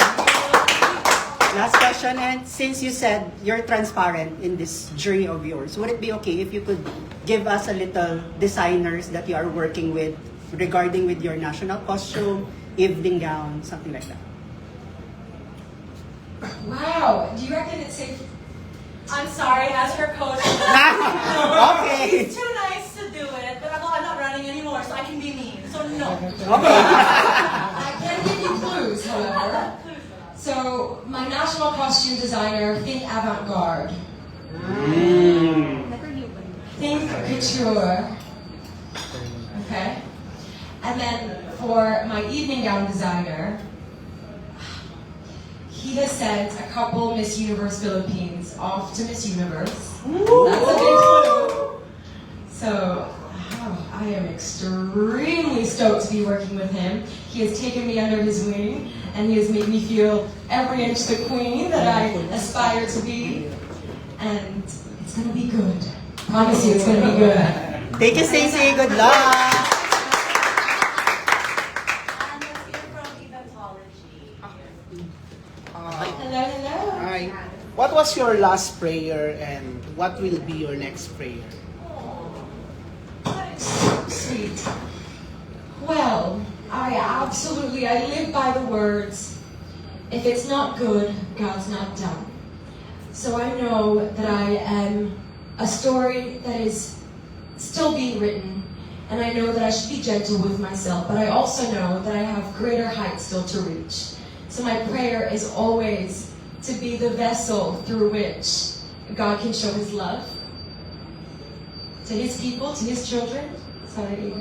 Last question, and since you said you're transparent in this journey of yours, would it be okay if you could give us a little designers that you are working with regarding with your national costume, evening gown, something like that? Wow, do you reckon it's safe? I'm sorry, as her coach. Okay. He's too nice to do it, but I'm not running anymore, so I can be mean. So no. Okay. I can give you clues, however. So, my national costume designer, think avant-garde. Think couture. Okay? And then for my evening gown designer, he has sent a couple Miss Universe Philippines off to Miss Universe. That's a big clue. So, I am extremely stoked to be working with him. He has taken me under his wing, and he has made me feel every inch the queen that I aspire to be. And it's gonna be good. Promise you, it's gonna be good. Thank you, Stacey. Good luck. And let's hear from Eventology. Hello, hello. Hi. What was your last prayer and what will be your next prayer? That is so sweet. Well, I live by the words, if it's not good, God's not done. So I know that I am a story that is still being written, and I know that I should be gentle with myself, but I also know that I have greater heights still to reach. So my prayer is always to be the vessel through which God can show his love to his people, to his children. Sorry,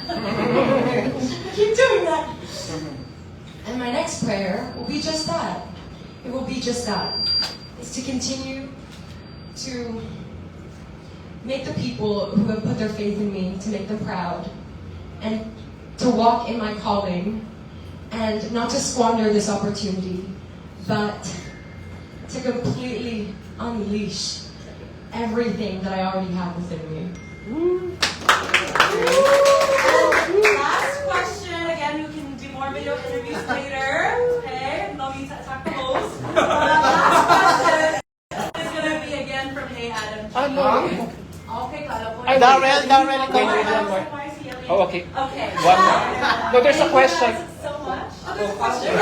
I keep doing that. And my next prayer will be just that. It will be just that. It's to continue to make the people who have put their faith in me to make them proud, and to walk in my calling, and not to squander this opportunity, but to completely unleash everything that I already have within me. And last question, again, you can do more video interviews later, okay? No need to attack the host. Last question is going to be again from Hey Adam. Okay, Gabriel, Why is he yelling? Oh, okay. Okay. One more. No, there's a question. So much. Oh, there's a question.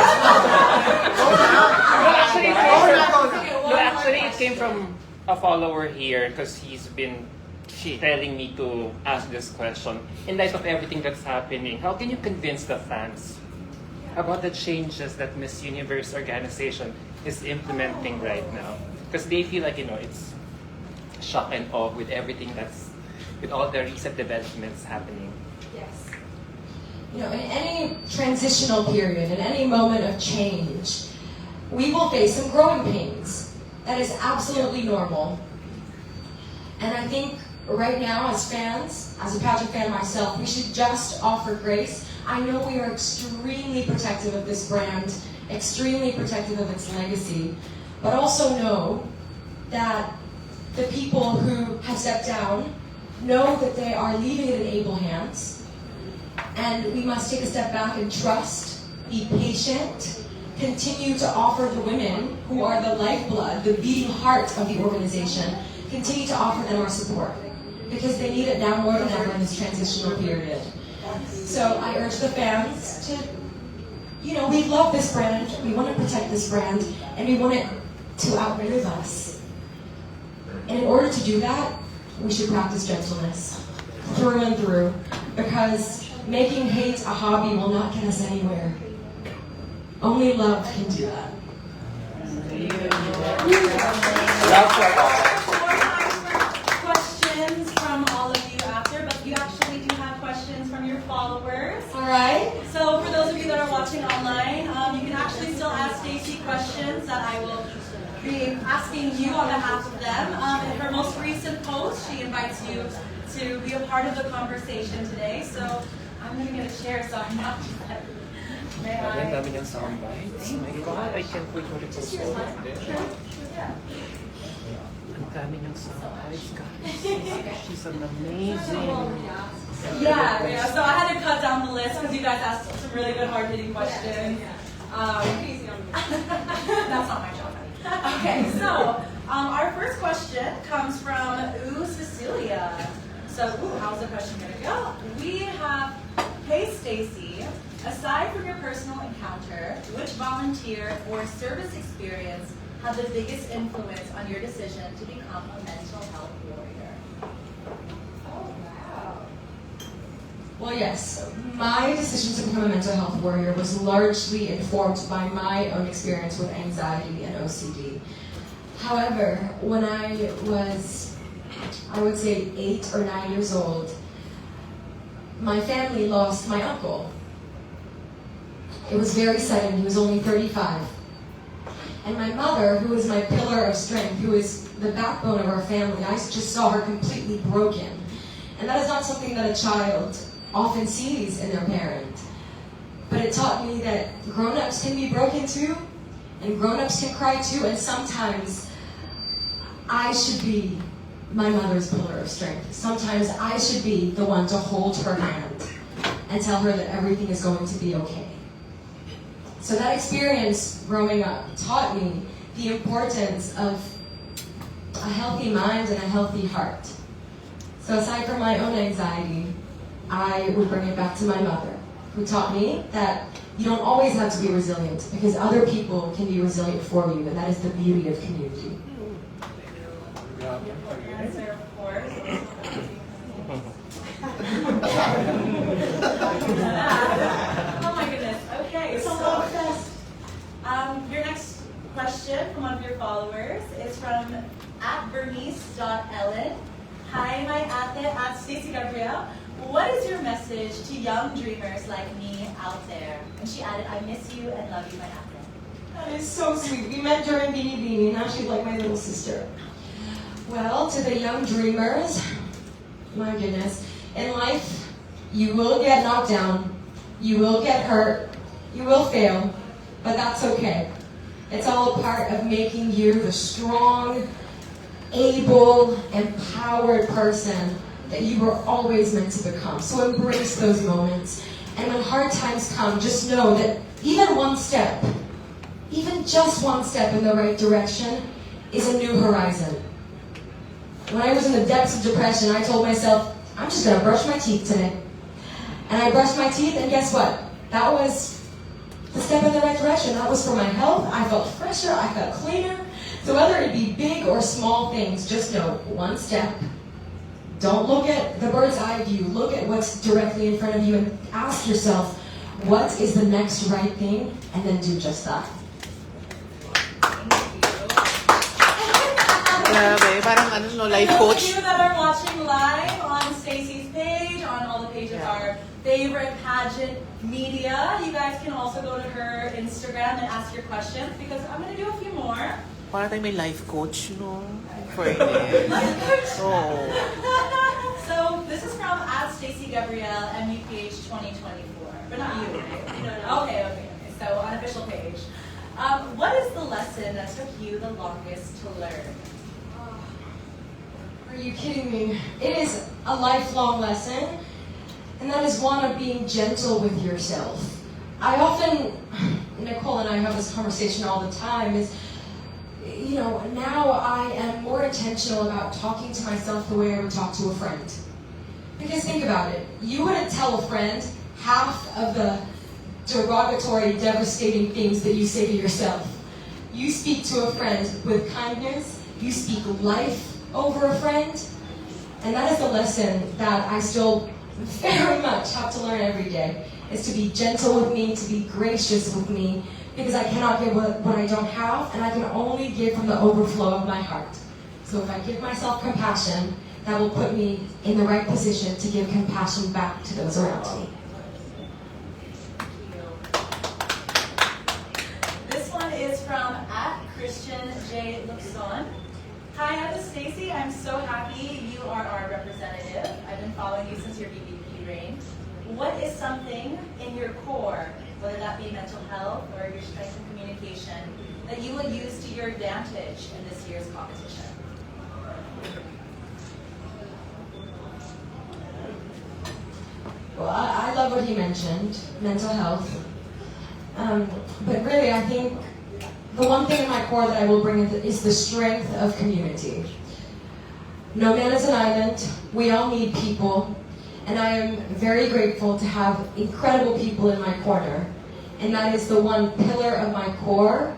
No, actually, it came from a follower here because he's been telling me to ask this question. In light of everything that's happening, how can you convince the fans about the changes that Miss Universe organization is implementing right now? Because they feel like, it's shock and awe with everything with all the recent developments happening. Yes. In any transitional period, in any moment of change, we will face some growing pains. That is absolutely normal. And I think right now, as fans, as a pageant fan myself, we should just offer grace. I know we are extremely protective of this brand, extremely protective of its legacy, but also know that the people who have stepped down know that they are leaving it in able hands, and we must take a step back and trust, be patient, continue to offer the women who are the lifeblood, the beating heart of the organization, continue to offer them our support, because they need it now more than ever in this transitional period. So I urge the fans to, we love this brand, we want to protect this brand, and we want it to outlive us. And in order to do that, we should practice gentleness through and through, because making hate a hobby will not get us anywhere. Only love can do that. Questions from all of you after, but you actually do have questions from your followers. All right. So for those of you that are watching online, you can actually still ask Stacey questions that I will be asking you on behalf of them. In her most recent post, she invites you to be a part of the conversation today. So I'm going to get a share so I'm not just like, may I? Ang dami niyang soundbites. Oh my God, I can't wait for the post. Ang dami niyang soundbites, guys. She's an amazing. Yeah, so I had to cut down the list because you guys asked some really good hard-hitting questions. That's not my job. Okay, so our first question comes from Cecilia. So, how's the question going to go? We have, hey Stacey, aside from your personal encounter, which volunteer or service experience had the biggest influence on your decision to become a mental health warrior? Oh, wow. Well, yes, my decision to become a mental health warrior was largely informed by my own experience with anxiety and OCD. However, when I was, I would say 8 or 9 years old, my family lost my uncle. It was very sudden. He was only 35. And my mother, who was my pillar of strength, who is the backbone of our family, I just saw her completely broken. And that is not something that a child often sees in their parent. But it taught me that grown-ups can be broken too, and grown-ups can cry too, and sometimes I should be my mother's pillar of strength. Sometimes I should be the one to hold her hand and tell her that everything is going to be okay. So that experience growing up taught me the importance of a healthy mind and a healthy heart. So aside from my own anxiety, I would bring it back to my mother, who taught me that you don't always have to be resilient, because other people can be resilient for you, and that is the beauty of community. Answer, of course. Oh my goodness. Okay, so your next question from one of your followers is from @Bernice.Ellen. Hi, my ate, @Stacey Gabriel. What is your message to young dreamers like me out there? And she added, I miss you and love you, my ate. That is so sweet. We met during Beanie Beanie, now she's like my little sister. Well, to the young dreamers, my goodness, in life, you will get knocked down, you will get hurt, you will fail, but that's okay. It's all a part of making you the strong, able, empowered person that you were always meant to become. So embrace those moments. And when hard times come, just know that even one step, even just one step in the right direction is a new horizon. When I was in the depths of depression, I told myself, I'm just gonna brush my teeth today. And I brushed my teeth, and guess what? That was the step in the right direction. That was for my health. I felt fresher, I felt cleaner. So whether it be big or small things, just know one step. Don't look at the bird's eye view. Look at what's directly in front of you and ask yourself, what is the next right thing? And then do just that. Grabe, parang ano, no, life For those coach. of you that are watching live on Stacey's page, on all the pages, our favorite pageant media, you guys can also go to her Instagram and ask your questions, because I'm going to do a few more. Para tayo may life coach, no? For it. Oh. So this is from @Stacey Gabriel, MUPH 2024. But not you, right? No. Okay. So unofficial page. What is the lesson that took you the longest to learn? Are you kidding me? It is a lifelong lesson, and that is one of being gentle with yourself. I often, Nicole and I have this conversation all the time, is, you know, now I am more intentional about talking to myself the way I would talk to a friend. Because think about it, you wouldn't tell a friend half of the derogatory, devastating things that you say to yourself. You speak to a friend with kindness, you speak life over a friend, and that is the lesson that I still very much have to learn every day, is to be gentle with me, to be gracious with me, because I cannot give what I don't have, and I can only give from the overflow of my heart. So if I give myself compassion, that will put me in the right position to give compassion back to those around me. This one is from @Christian J. Luxon. Hi, I'm Stacey. I'm so happy you are our representative. I've been following you since your BBP reign. What is something in your core, whether that be mental health or your strength in communication, that you will use to your advantage in this year's competition? Well, I love what he mentioned, mental health. But really, I think the one thing in my core that I will bring is the strength of community. No man is an island. We all need people. And I am very grateful to have incredible people in my corner. And that is the one pillar of my core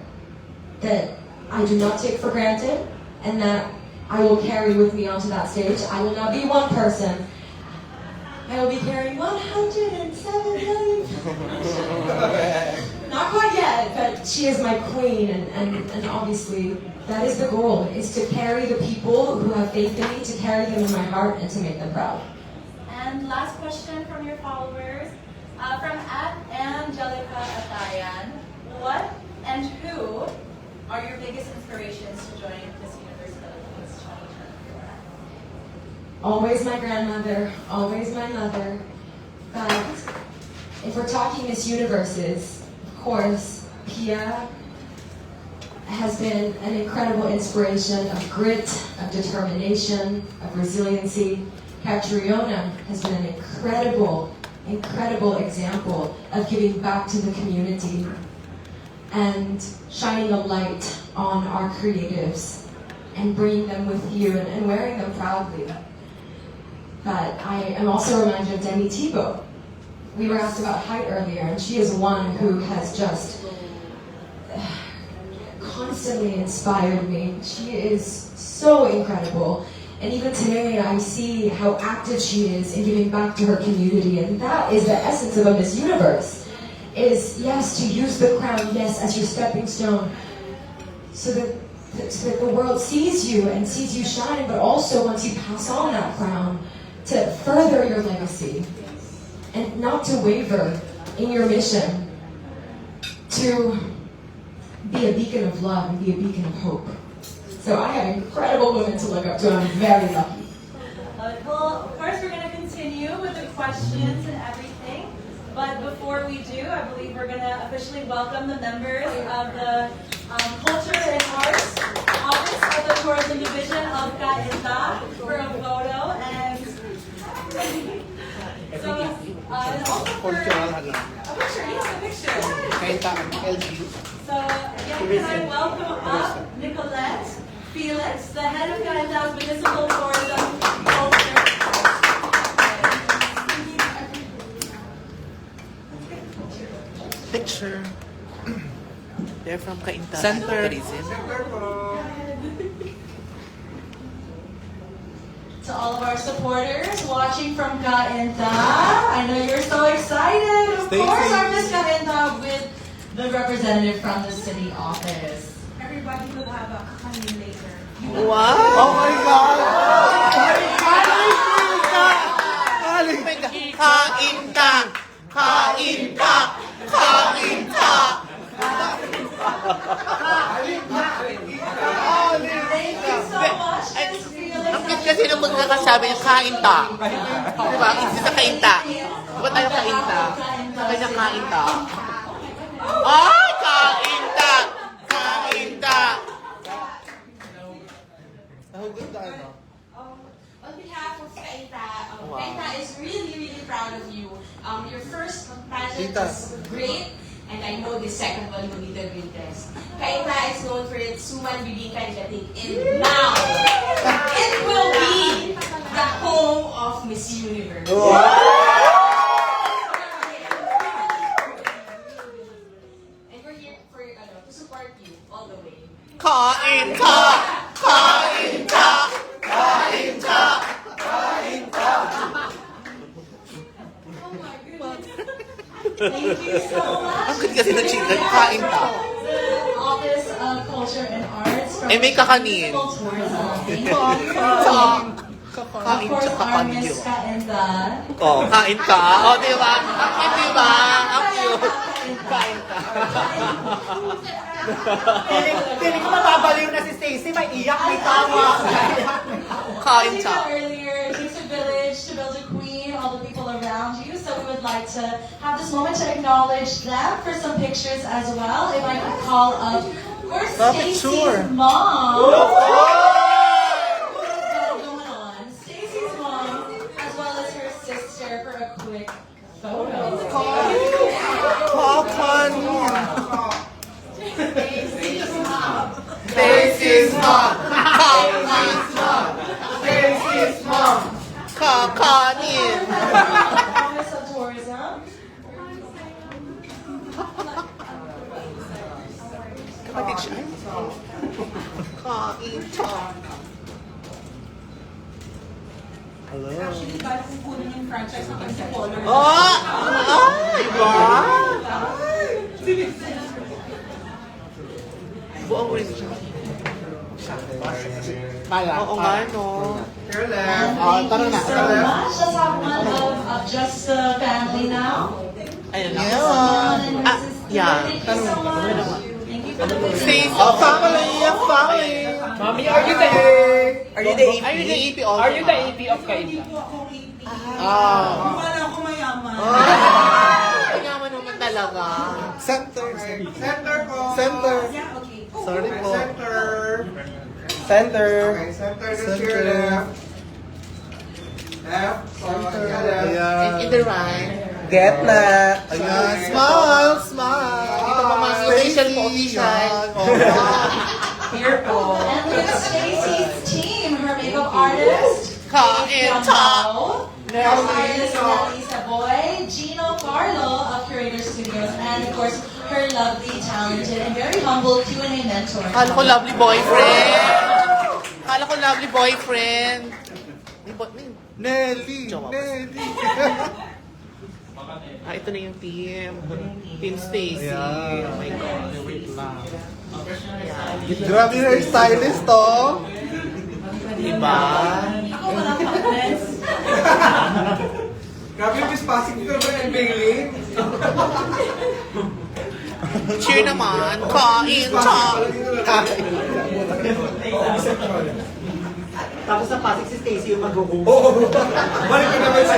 that I do not take for granted, and that I will carry with me onto that stage. I will not be one person. I will be carrying 107 million. Not quite yet, but she is my queen, and obviously that is the goal, is to carry the people who have faith in me, to carry them in my heart, and to make them proud. And last question from your followers, from @Angelica Atayan. What and who are your biggest inspirations to join Miss Universe Philippines 2024? Always my grandmother, always my mother. But if we're talking Miss Universes, of course, Pia has been an incredible inspiration of grit, of determination, of resiliency. Catriona has been an incredible example of giving back to the community and shining a light on our creatives and bringing them with you and wearing them proudly. But I am also reminded of Demi Thibault. We were asked about height earlier, and she is one who has just constantly inspired me. She is so incredible. And even today, I see how active she is in giving back to her community. And that is the essence of a Miss Universe, is, yes, to use the crown, yes, as your stepping stone, so that the world sees you and sees you shine, but also once you pass on that crown, to further your legacy and not to waver in your mission, to be a beacon of love and be a beacon of hope. So I have incredible women to look up to. I'm very lucky. Well, of course, we're going to continue with the questions and everything. But before we do, I believe we're going to officially welcome the members of the Culture and Arts Office of the Tourism Division of Cainta for a photo. And so, and also for a picture. Yes, a picture. So, again, can I welcome up Nicolette Felix, the head of Cainta's Municipal Tourism Culture. Picture. They're from Cainta. Center. To all of our supporters watching from Cainta, I know you're so excited. Of Stacey. course, our Miss Cainta with the representative from the city office. Everybody will have a honey later. Wow! Oh my God! Cainta! Cainta! Cainta! Thank you so much, Miss Felix. Ang cute kasi nung magkakasabi yung Cainta. Diba? Isa sa Cainta. Diba tayo Cainta? Kanya Cainta. Ay! Cainta! Cainta! On behalf of Cainta, Cainta is really, really proud of you. Your first pageant was great, and I know the second one will be the greatest. Cainta is known for its suman bibingka dating, and now it will be the home of Miss Universe. And we're here for to support you all the way. Cainta! Cainta! Cainta! Cainta! Thank you so much. Ang cute kasi ng chicken. Cainta. The Office of Culture and Arts from Eh, may kakanin. Municipal Tourism. Thank you. Of course, our Miss Cainta. Oh, Cainta. Oh, di ba? Ang cute, di ba? Ang cute. Cainta. Piling ko mababaliw na si Stacey, may iyak, may tawa. As you said earlier, it takes a village to build a queen, all the people around you. So we would like to have this moment to acknowledge them for some pictures as well. If I could call up, of course, Stacey's mom. Going on. Stacey's mom, as well as her sister, for a quick photo. Stacey's mom. Stacey's mom. Stacey's mom. Kakanin. Office of Tourism. Kapatid siya. Cainta. Hello. Actually, balik kung kunin yung franchise ng Pensacola. Oh! Ay, ba? Buong rin siya. Oo nga, no? And thank you so much. Let's have one of just the family now. Ayun na. Ah, yeah. Thank you so much. Thank you for the picture. Family! Family! Mommy, are you the Are you the AP? Are you the AP also? Are you the AP of Cainta? Wala ko mayaman. Yaman naman talaga. Center. Center po. Center. Yeah, okay. Sorry po. Center. Center. Okay, center to your left. Left. Center. Left. Ayan. In the right. Get na. Ayan. Smile. Smile. Ito pa mga official po, official. Here po. And with Stacey's team, her makeup artist, Cainta. nail artist Nelly Savoy, Gino Carlo of Curator Studios, and of course, her lovely, talented, and very humble Q&A mentor. Kala ko lovely boyfriend. Kala ko lovely boyfriend. Nelly. Nelly. Ah, ito na yung team. Team Stacey. Ayan. Oh my God. Wait lang. Yeah. Grabe yung hairstylist, oh. Diba? Ako walang confidence. Grabe yung Miss Passenger and Bailey. Cheer naman. Cainta. Tapos sa Pasig si Stacey yung mag-host. Balik ka naman sa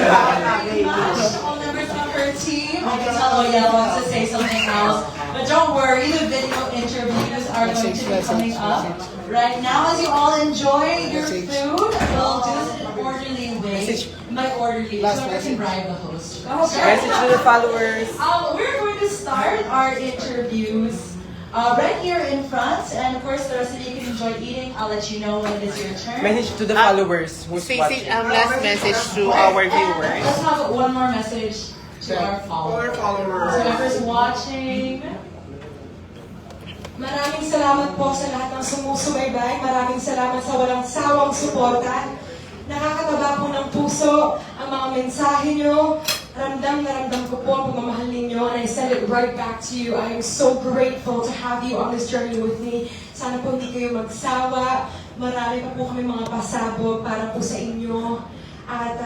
All members of her team. I can tell Oyel wants to say something else. But don't worry, the video interviews are going to be coming up. Right now, as you all enjoy your food, we'll do this in an orderly way. By orderly, so I can bribe the host. Message to the followers. We're going to start our interviews right here in front. And of course, the rest of you can enjoy eating. I'll let you know when it is your turn. Message to the followers who's Stacey, watching. last message to our viewers. Let's have one more message to our followers. Whoever's watching. Maraming salamat po sa lahat ng sumusubaybay. Maraming salamat sa walang sawang suporta. Nakakataba po ng puso ang mga mensahe nyo. Ramdam na ramdam ko po ang pagmamahal ninyo, and I send it right back to you. I am so grateful to have you on this journey with me. Sana po hindi kayo magsawa. Marami pa po kami mga pasabog para po sa inyo. At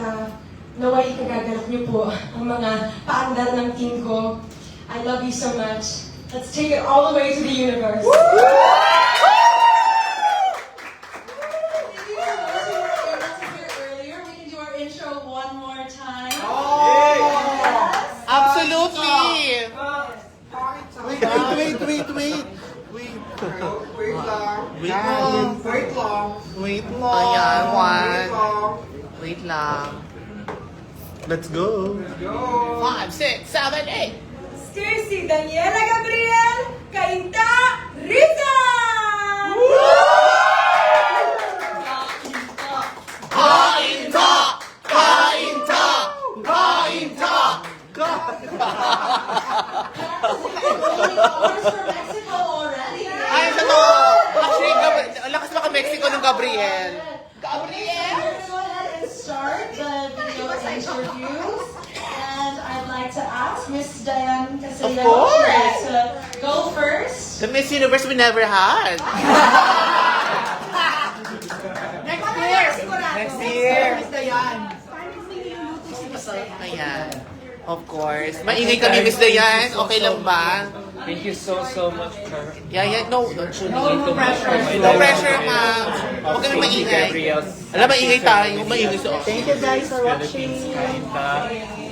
naway ikagaganap niyo po ang mga paandar ng team ko. I love you so much. Let's take it all the way to the universe. Intro one more time. Absolutely. Wait Ayan, lang. one. Wait lang. Let's go. 5, 6, 7, 8. Stacey, Daniela, Gabriel, Cainta, Rita! Cainta! Cainta! Cainta! Ay, sa to. Actually, ang lakas baka Mexico ng Gabriel. Gabriel! We're going to go ahead and start the video interviews. And I'd like to ask Miss Diane Casilla to go first. The Miss Universe we never had. Next year. Miss Diane. Ayan. Of course. Maingay kami, Miss Diane. Okay lang ba? Thank you so much for Yeah. No, don't you No pressure. No pressure, ma'am. Huwag kami maingay. Alam, maingay tayo. Maingay sa Thank you guys for watching. Philippines, Cainta.